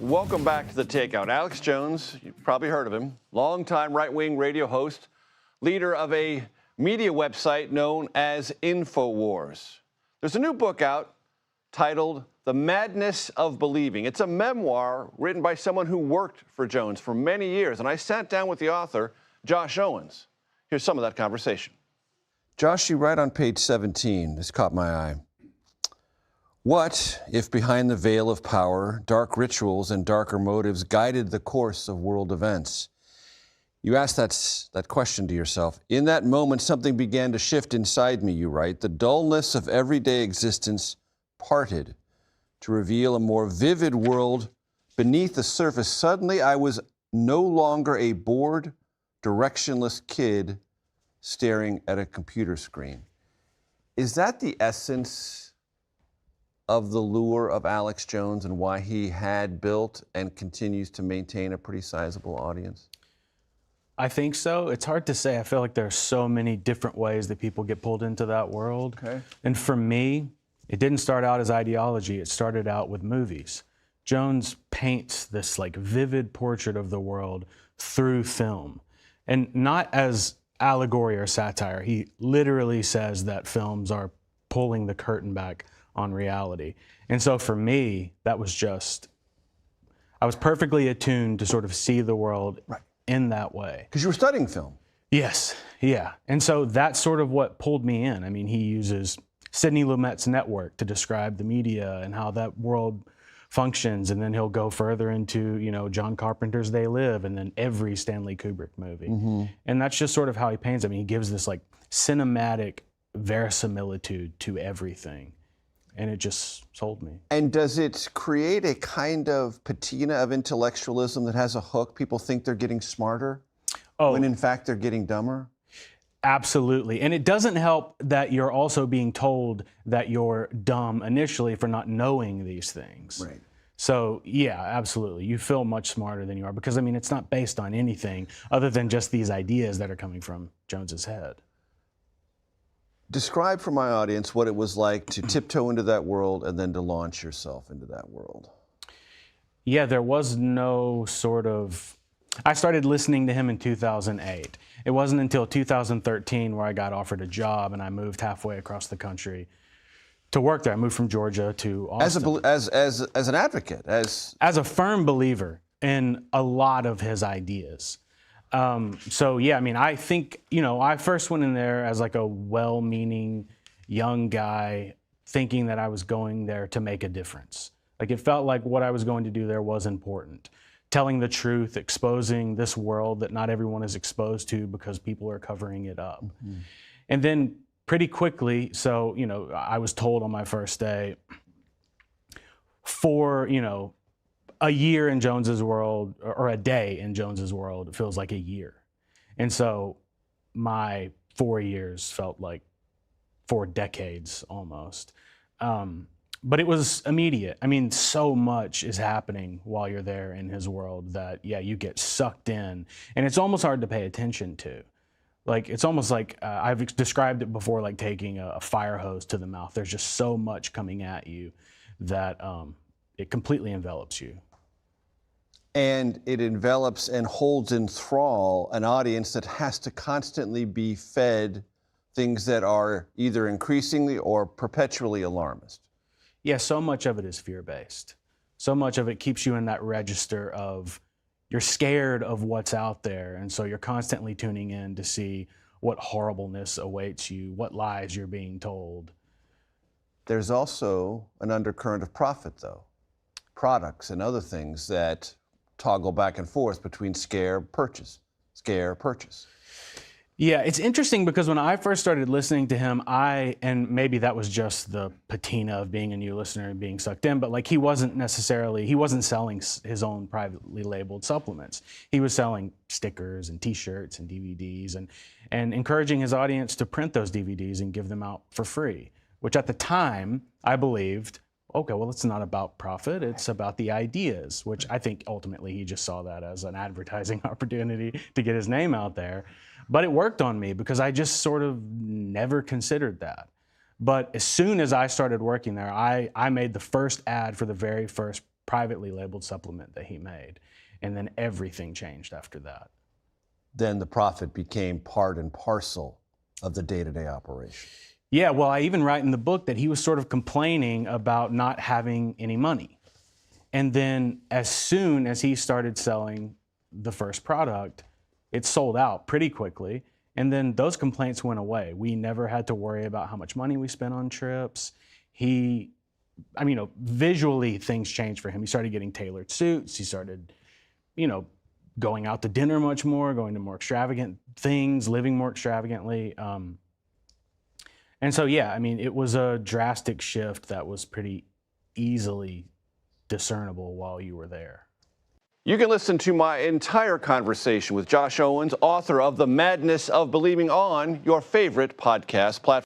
Welcome back to The Takeout. Alex Jones, you've probably heard of him, longtime right-wing radio host, leader of a media website known as Infowars. There's a new book out titled The Madness of Believing. It's a memoir written by someone who worked for Jones for many years, and I sat down with the author, Josh Owens. Here's some of that conversation. Josh, you write on page 17, this caught my eye. What if behind the veil of power, dark rituals and darker motives guided the course of world events? You ask that question to yourself. In that moment, something began to shift inside me, you write. The dullness of everyday existence parted to reveal a more vivid world beneath the surface. Suddenly, I was no longer a bored, directionless kid staring at a computer screen. Is that the essence of the lure of Alex Jones and why he had built and continues to maintain a pretty sizable audience? I think so. It's hard to say. I feel like there are so many different ways that people get pulled into that world. Okay. And for me, it didn't start out as ideology. It started out with movies. Jones paints this like vivid portrait of the world through film, and not as allegory or satire. He literally says that films are pulling the curtain back on reality. And so for me, that was just, I was perfectly attuned to sort of see the world in that way. Because you were studying film. Yes, yeah. And so that's sort of what pulled me in. I mean, he uses Sidney Lumet's network to describe the media and how that world functions, and then he'll go further into, you know, John Carpenter's They Live, and then every Stanley Kubrick movie. Mm-hmm. And that's just sort of how he paints. I mean, he gives this like cinematic verisimilitude to everything. And it just sold me. And does it create a kind of patina of intellectualism that has a hook? People think they're getting smarter when in fact they're getting dumber? Absolutely. And it doesn't help that you're also being told that you're dumb initially for not knowing these things. Right. So yeah, absolutely. You feel much smarter than you are because, I mean, it's not based on anything other than just these ideas that are coming from Jones's head. Describe for my audience what it was like to tiptoe into that world and then to launch yourself into that world. Yeah, there was no sort of, I started listening to him in 2008. It wasn't until 2013 where I got offered a job and I moved halfway across the country to work there. I moved from Georgia to Austin. As an advocate, as a firm believer in a lot of his ideas. So yeah, I mean, I think, you know, I first went in there as like a well-meaning young guy thinking that I was going there to make a difference. Like it felt like what I was going to do there was important. Telling the truth, exposing this world that not everyone is exposed to because people are covering it up. Mm-hmm. And then pretty quickly, so, you know, I was told on my first day, for, you know, a year in Jones's world, or a day in Jones's world, it feels like a year. And so my 4 years felt like 4 decades almost. But it was immediate. I mean, so much is happening while you're there in his world that, yeah, you get sucked in. And it's almost hard to pay attention to. Like, it's almost like, I've described it before, like taking a fire hose to the mouth. There's just so much coming at you that it completely envelops you. And it envelops and holds in thrall an audience that has to constantly be fed things that are either increasingly or perpetually alarmist. Yeah, so much of it is fear-based. So much of it keeps you in that register of you're scared of what's out there, and so you're constantly tuning in to see what horribleness awaits you, what lies you're being told. There's also an undercurrent of profit, though. Products and other things that toggle back and forth between scare, purchase, scare, purchase. Yeah, it's interesting because when I first started listening to him, and maybe that was just the patina of being a new listener and being sucked in, but like he wasn't selling his own privately labeled supplements. He was selling stickers and t-shirts and DVDs and encouraging his audience to print those DVDs and give them out for free, which at the time I believed, okay, well, it's not about profit, it's about the ideas, which I think ultimately he just saw that as an advertising opportunity to get his name out there. But it worked on me because I just sort of never considered that. But as soon as I started working there, I made the first ad for the very first privately labeled supplement that he made. And then everything changed after that. Then the profit became part and parcel of the day-to-day operation. Yeah, well, I even write in the book that he was sort of complaining about not having any money. And then as soon as he started selling the first product, it sold out pretty quickly. And then those complaints went away. We never had to worry about how much money we spent on trips. Visually things changed for him. He started getting tailored suits. He started, going out to dinner much more, going to more extravagant things, living more extravagantly. And so, yeah, it was a drastic shift that was pretty easily discernible while you were there. You can listen to my entire conversation with Josh Owens, author of The Madness of Believing, on your favorite podcast platform.